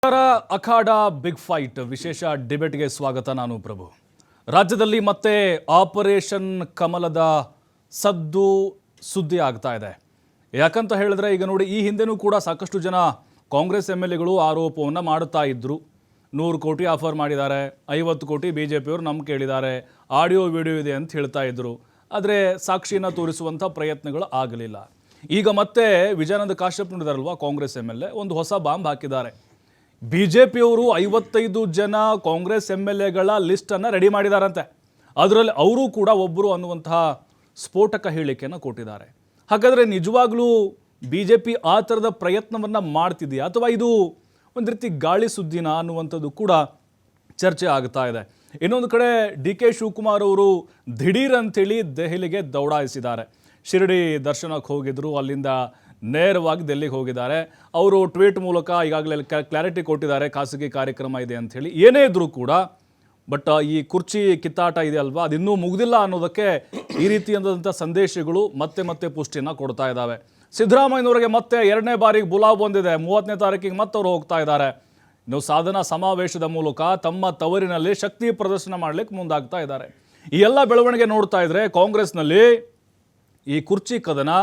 ಅಖಾಡ big fight ವಿಶೇಷ ಡಿಬೇಟ್ಗೆ ಸ್ವಾಗತ. ನಾನು ಪ್ರಭು. ರಾಜ್ಯದಲ್ಲಿ ಮತ್ತೆ ಆಪರೇಷನ್ ಕಮಲದ ಸದ್ದು ಸುದ್ದಿ ಆಗ್ತಾ ಇದೆ. ಯಾಕಂತ ಹೇಳಿದ್ರೆ ಈಗ ನೋಡಿ, ಈ ಹಿಂದೆನೂ ಕೂಡ ಸಾಕಷ್ಟು ಜನ ಕಾಂಗ್ರೆಸ್ MLAಗಳು ಆರೋಪವನ್ನು ಮಾಡುತ್ತಾ ಇದ್ರು. 100 ಕೋಟಿ ಆಫರ್ ಮಾಡಿದ್ದಾರೆ, 50 ಕೋಟಿ BJಪಿಯವರು ನಮ್ಗೆ ಕೇಳಿದ್ದಾರೆ, ಆಡಿಯೋ ವಿಡಿಯೋ ಇದೆ ಅಂತ ಹೇಳ್ತಾ ಇದ್ರು. ಆದರೆ ಸಾಕ್ಷಿಯನ್ನು ತೋರಿಸುವಂಥ ಪ್ರಯತ್ನಗಳು ಆಗಲಿಲ್ಲ. ಈಗ ಮತ್ತೆ ವಿಜಯಾನಂದ ಕಾಶ್ಯಪ್ ನೋಡಿದಾರಲ್ವಾ, ಕಾಂಗ್ರೆಸ್ MLA ಒಂದು ಹೊಸ ಬಾಂಬ್ ಹಾಕಿದ್ದಾರೆ. BJಪಿಯವರು 55 ಜನ ಕಾಂಗ್ರೆಸ್ MLAಗಳ ಲಿಸ್ಟನ್ನು ರೆಡಿ ಮಾಡಿದಾರಂತೆ. ಅದರಲ್ಲಿ ಅವರು ಕೂಡ ಒಬ್ಬರು ಅನ್ನುವಂತಹ ಸ್ಫೋಟಕ ಹೇಳಿಕೆಯನ್ನು ಕೊಟ್ಟಿದ್ದಾರೆ. ಹಾಗಾದರೆ ನಿಜವಾಗ್ಲೂ BJಪಿ ಆ ಥರದ ಪ್ರಯತ್ನವನ್ನು ಮಾಡ್ತಿದೆಯಾ ಅಥವಾ ಇದು ಒಂದು ರೀತಿ ಗಾಳಿ ಸುದ್ದಿನ ಅನ್ನುವಂಥದ್ದು ಕೂಡ ಚರ್ಚೆ ಆಗ್ತಾ ಇದೆ. ಇನ್ನೊಂದು ಕಡೆ DK ಶಿವಕುಮಾರ್ ಅವರು ದಿಢೀರ್ ಅಂಥೇಳಿ ದೆಹಲಿಗೆ ದೌಡಾಯಿಸಿದ್ದಾರೆ. ಶಿರಡಿ ದರ್ಶನಕ್ಕೆ ಹೋಗಿದ್ರು, ಅಲ್ಲಿಂದ ನೇರವಾಗಿ ದಿಲ್ಲಿಗೆ ಹೋಗಿದ್ದಾರೆ. ಅವರು ಟ್ವೀಟ್ ಮೂಲಕ ಈಗಾಗಲೇ ಕ್ಲಾರಿಟಿ ಕೊಟ್ಟಿದ್ದಾರೆ, ಖಾಸಗಿ ಕಾರ್ಯಕ್ರಮ ಇದೆ ಅಂಥೇಳಿ. ಏನೇ ಇದ್ರೂ ಕೂಡ ಬಟ್ ಈ ಕುರ್ಚಿ ಕಿತ್ತಾಟ ಇದೆ ಅಲ್ವಾ, ಅದಿನ್ನೂ ಮುಗಿದಿಲ್ಲ ಅನ್ನೋದಕ್ಕೆ ಈ ರೀತಿಯಾದಂಥ ಸಂದೇಶಗಳು ಮತ್ತೆ ಮತ್ತೆ ಪುಷ್ಟಿಯನ್ನು ಕೊಡ್ತಾ ಇದ್ದಾವೆ. ಸಿದ್ದರಾಮಯ್ಯನವರಿಗೆ ಮತ್ತೆ 2ನೇ ಬಾರಿಗೆ ಬುಲಾವ್ ಬಂದಿದೆ. 30ನೇ ತಾರೀಕಿಗೆ ಮತ್ತೆ ಅವರು ಹೋಗ್ತಾ ಇದ್ದಾರೆ. ಇನ್ನು ಸಾಧನಾ ಸಮಾವೇಶದ ಮೂಲಕ ತಮ್ಮ ತವರಿನಲ್ಲಿ ಶಕ್ತಿ ಪ್ರದರ್ಶನ ಮಾಡಲಿಕ್ಕೆ ಮುಂದಾಗ್ತಾ ಇದ್ದಾರೆ. ಈ ಎಲ್ಲ ಬೆಳವಣಿಗೆ ನೋಡ್ತಾ ಇದ್ರೆ ಕಾಂಗ್ರೆಸ್ನಲ್ಲಿ ಈ ಕುರ್ಚಿ ಕದನ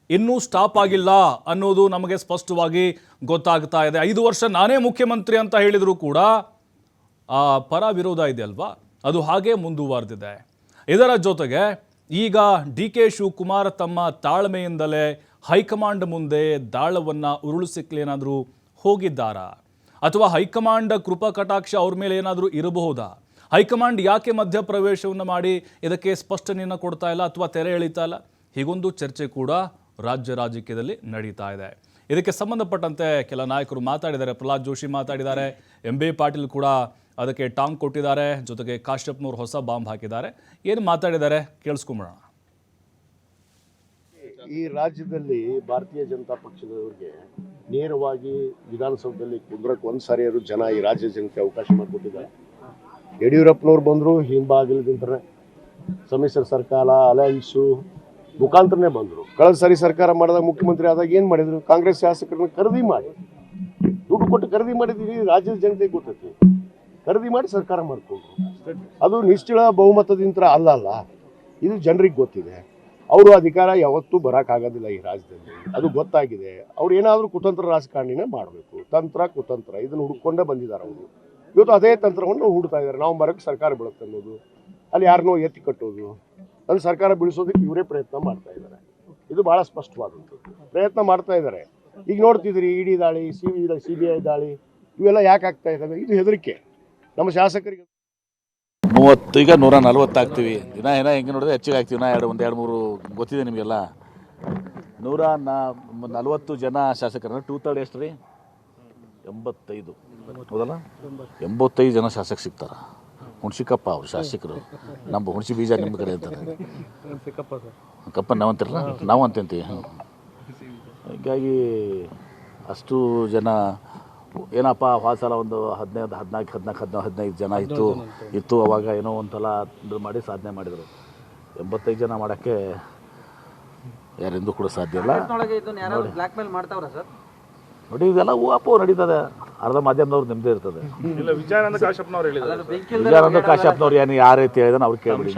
ಇನ್ನೂ ಸ್ಟಾಪ್ ಆಗಿಲ್ಲ ಅನ್ನೋದು ನಮಗೆ ಸ್ಪಷ್ಟವಾಗಿ ಗೊತ್ತಾಗ್ತಾ ಇದೆ. 5 ವರ್ಷ ನಾನೇ ಮುಖ್ಯಮಂತ್ರಿ ಅಂತ ಹೇಳಿದರೂ ಕೂಡ ಆ ಪರ ವಿರೋಧ ಇದೆ ಅಲ್ವಾ, ಅದು ಹಾಗೆ ಮುಂದುವರೆದಿದೆ. ಇದರ ಜೊತೆಗೆ ಈಗ DK ಶಿವಕುಮಾರ್ ತಮ್ಮ ತಾಳ್ಮೆಯಿಂದಲೇ ಹೈಕಮಾಂಡ್ ಮುಂದೆ ದಾಳವನ್ನು ಉರುಳಿಸಲಿಕ್ಕೇನಾದರೂ ಹೋಗಿದ್ದಾರಾ, ಅಥವಾ ಹೈಕಮಾಂಡ್ ಕೃಪಾ ಕಟಾಕ್ಷ ಅವ್ರ ಮೇಲೆ ಏನಾದರೂ ಇರಬಹುದಾ? ಹೈಕಮಾಂಡ್ ಯಾಕೆ ಮಧ್ಯಪ್ರವೇಶವನ್ನು ಮಾಡಿ ಇದಕ್ಕೆ ಸ್ಪಷ್ಟನೆಯನ್ನು ಕೊಡ್ತಾ ಇಲ್ಲ ಅಥವಾ ತೆರೆ ಎಳಿತಾ ಇಲ್ಲ? ಹೀಗೊಂದು ಚರ್ಚೆ ಕೂಡ ರಾಜ್ಯ ರಾಜಕೀಯದಲ್ಲಿ ನಡೀತಾ ಇದೆ. ಇದಕ್ಕೆ ಸಂಬಂಧಪಟ್ಟಂತೆ ಕೆಲ ನಾಯಕರು ಮಾತಾಡಿದ್ದಾರೆ. ಪ್ರಹ್ಲಾದ್ ಜೋಶಿ ಮಾತಾಡಿದ್ದಾರೆ, MB ಪಾಟೀಲ್ ಕೂಡ ಅದಕ್ಕೆ ಟಾಂಗ್ ಕೊಟ್ಟಿದ್ದಾರೆ. ಜೊತೆಗೆ ಕಾಶ್ಯಪ್ನವರು ಹೊಸ ಬಾಂಬ್ ಹಾಕಿದ್ದಾರೆ. ಏನು ಮಾತಾಡಿದ್ದಾರೆ ಕೇಳಿಸ್ಕೊಂಬಿಡೋಣ. ಈ ರಾಜ್ಯದಲ್ಲಿ ಭಾರತೀಯ ಜನತಾ ಪಕ್ಷದವರಿಗೆ ನೇರವಾಗಿ ವಿಧಾನಸೌಧದಲ್ಲಿ ಕುಂದ್ರಕ್ಕೆ ಒಂದ್ಸಾರಿಯಾರು ಜನ ಈ ರಾಜ್ಯ ಜನತೆ ಅವಕಾಶ ಮಾಡಿಕೊಟ್ಟಿದ್ದಾರೆ. ಯಡಿಯೂರಪ್ಪನವ್ರು ಬಂದರು, ಹಿಂಬಾಗಿಲಿಂದ ಸಮ್ಮಿಶ್ರ ಸರ್ಕಾರ ಅಲಯನ್ಸು ಮುಖಾಂತರನೇ ಬಂದರು. ಕಳೆದ ಸಾರಿ ಸರ್ಕಾರ ಮಾಡಿದಾಗ ಮುಖ್ಯಮಂತ್ರಿ ಆದಾಗ ಏನು ಮಾಡಿದ್ರು? ಕಾಂಗ್ರೆಸ್ ಶಾಸಕರನ್ನ ಖರೀದಿ ಮಾಡಿ, ದುಡ್ಡು ಕೊಟ್ಟು ಖರೀದಿ ಮಾಡಿದ್ದೀವಿ. ರಾಜ್ಯದ ಜನತೆಗೆ ಗೊತ್ತೈತಿ, ಖರೀದಿ ಮಾಡಿ ಸರ್ಕಾರ ಮಾಡಿಕೊಂಡ್ರು. ಅದು ನಿಶ್ಚಳ ಬಹುಮತದಿಂದ ಅಲ್ಲ, ಇದು ಜನರಿಗೆ ಗೊತ್ತಿದೆ. ಅವರು ಅಧಿಕಾರ ಯಾವತ್ತೂ ಬರೋಕ್ಕಾಗೋದಿಲ್ಲ ಈ ರಾಜ್ಯದಲ್ಲಿ, ಅದು ಗೊತ್ತಾಗಿದೆ. ಅವ್ರು ಏನಾದರೂ ಕುತಂತ್ರ ರಾಜಕಾರಣಿನೇ ಮಾಡಬೇಕು. ತಂತ್ರ ಕುತಂತ್ರ ಇದನ್ನು ಹುಡ್ಕೊಂಡೇ ಬಂದಿದ್ದಾರೆ ಅವರು. ಇವತ್ತು ಅದೇ ತಂತ್ರವನ್ನು ಹುಡ್ತಾ ಇದ್ದಾರೆ. ನಾವು ಬರೋಕ್ಕೆ ಸರ್ಕಾರ ಬೀಳುತ್ತೆ ಅನ್ನೋದು, ಅಲ್ಲಿ ಯಾರನ್ನೋ ಎತ್ತಿ ಕಟ್ಟೋದು, ಅಲ್ಲಿ ಸರ್ಕಾರ ಬೀಳಿಸೋದಕ್ಕೆ ಇವರೇ ಪ್ರಯತ್ನ ಮಾಡ್ತಾ ಇದ್ದಾರೆ. ಇದು ಭಾಳ ಸ್ಪಷ್ಟವಾದಂಥದ್ದು. ಪ್ರಯತ್ನ ಮಾಡ್ತಾ ಇದ್ದಾರೆ. ಈಗ ನೋಡ್ತಿದ್ರಿ, ED ದಾಳಿ, CBI ದಾಳಿ, ಇವೆಲ್ಲ ಯಾಕೆ ಆಗ್ತಾ ಇದ್ದಾವೆ? ಇದು ಹೆದರಿಕೆ ನಮ್ಮ ಶಾಸಕರಿಗೆ. 30 ಈಗ 140 ಆಗ್ತೀವಿ. ದಿನ ಹೆಂಗೆ ನೋಡಿದ್ರೆ ಹೆಚ್ಚಿಗೆ ಆಗ್ತೀವಿ. 1-2-3 ಗೊತ್ತಿದೆ ನಿಮಗೆಲ್ಲ. 140 ಜನ ಶಾಸಕರನ್ನ 2/3 ಎಷ್ಟು ರೀ? 85 ಹೌದಲ್ಲ? 85 ಜನ ಶಾಸಕ ಸಿಗ್ತಾರೆ. ಹುಣ್ಸಿಕಪ್ಪ ಅವರು ಶಾಸಕರು, ನಮ್ಮ ಹುಣ್ಸಿ ಬೀಜ ನಿಮ್ಮ ಕಡೆ ಅಂತಾರೆ. ಕಪ್ಪ ನಾವು ಅಂತಿರಲ್ಲ, ನಾವು ಅಂತೀವಿ. ಹೀಗಾಗಿ ಅಷ್ಟು ಜನ ಏನಪ್ಪ, ಸಲ ಒಂದು 15 ಜನ ಇತ್ತು ಅವಾಗ ಏನೋ ಒಂದ್ಸಲ ಮಾಡಿ ಸಾಧನೆ ಮಾಡಿದರು. 85 ಜನ ಮಾಡೋಕ್ಕೆ ಯಾರಿಂದೂ ಕೂಡ ಸಾಧ್ಯ ಇಲ್ಲ. ನೋಡಿ, ಇದೆಲ್ಲ ಹೂವಪ್ಪ ನಡೀತದೆ. ಅರ್ಧ ಮಾಧ್ಯಮದವ್ರು ನಿಮ್ಮದೇ ಇರ್ತದೆ. ವಿಜಯಾನಂದ ಕಾಶ್ಯಪ್ನವ್ರು ಏನು ಯಾವ ರೀತಿ ಹೇಳಿದಾನೆ ಅವ್ರು ಕೇಳ್ಬಿಡಿ.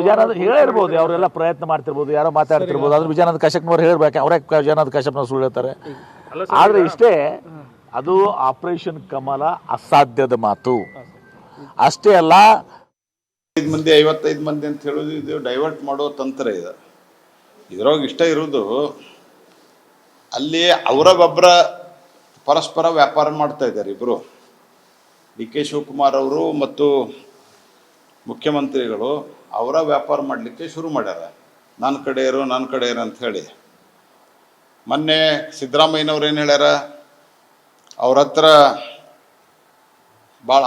ವಿಜಯಾನಂದ ಹೇಳಿರ್ಬೋದು, ಅವರೆಲ್ಲ ಪ್ರಯತ್ನ ಮಾಡ್ತಿರ್ಬೋದು, ಯಾರೋ ಮಾತಾಡ್ತಿರ್ಬೋದು. ಆದ್ರೆ ವಿಜಯಾನಂದ ಕಾಶ್ಯಪ್ನವ್ರು ಹೇಳ್ಬೇಕು, ಅವರೇ ವಿಜಯಾನಂದ ಕಾಶ್ಯಪ್ನವ್ರು ಸುಳ್ಳು ಹೇಳ್ತಾರೆ. ಆದರೆ ಇಷ್ಟೇ, ಅದು ಆಪರೇಷನ್ ಕಮಲ ಅಸಾಧ್ಯದ ಮಾತು ಅಷ್ಟೇ ಅಲ್ಲ. 5 ಮಂದಿ 55 ಮಂದಿ ಅಂತ ಹೇಳೋದು ಇದು ಡೈವರ್ಟ್ ಮಾಡೋ ತಂತ್ರ ಇದೆ. ಇದ್ರೊಳಗೆ ಇಷ್ಟ ಇರೋದು ಅಲ್ಲಿ ಅವರೊಬ್ಬರ ಪರಸ್ಪರ ವ್ಯಾಪಾರ ಮಾಡ್ತಾ ಇದ್ದಾರೆ ಇಬ್ಬರು. DK ಶಿವಕುಮಾರ್ ಅವರು ಮತ್ತು ಮುಖ್ಯಮಂತ್ರಿಗಳು ಅವರ ವ್ಯಾಪಾರ ಮಾಡಲಿಕ್ಕೆ ಶುರು ಮಾಡ್ಯಾರ. ನನ್ನ ಕಡೆ ಇರು ಅಂತ ಹೇಳಿ. ಮೊನ್ನೆ ಸಿದ್ದರಾಮಯ್ಯನವ್ರು ಏನು ಹೇಳ್ಯಾರ, ಅವ್ರ ಹತ್ರ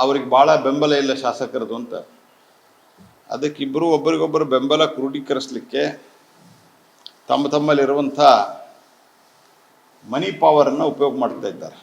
ಅವ್ರಿಗೆ ಭಾಳ ಬೆಂಬಲ ಇಲ್ಲ ಶಾಸಕರದು ಅಂತ. ಅದಕ್ಕಿಬ್ಬರು ಒಬ್ಬರಿಗೊಬ್ಬರು ಬೆಂಬಲ ಕ್ರೋಢೀಕರಿಸಲಿಕ್ಕೆ ತಮ್ಮಲ್ಲಿರುವಂಥ ಮನಿ ಪವರನ್ನು ಉಪಯೋಗ ಮಾಡ್ತಾ ಇದ್ದಾರೆ.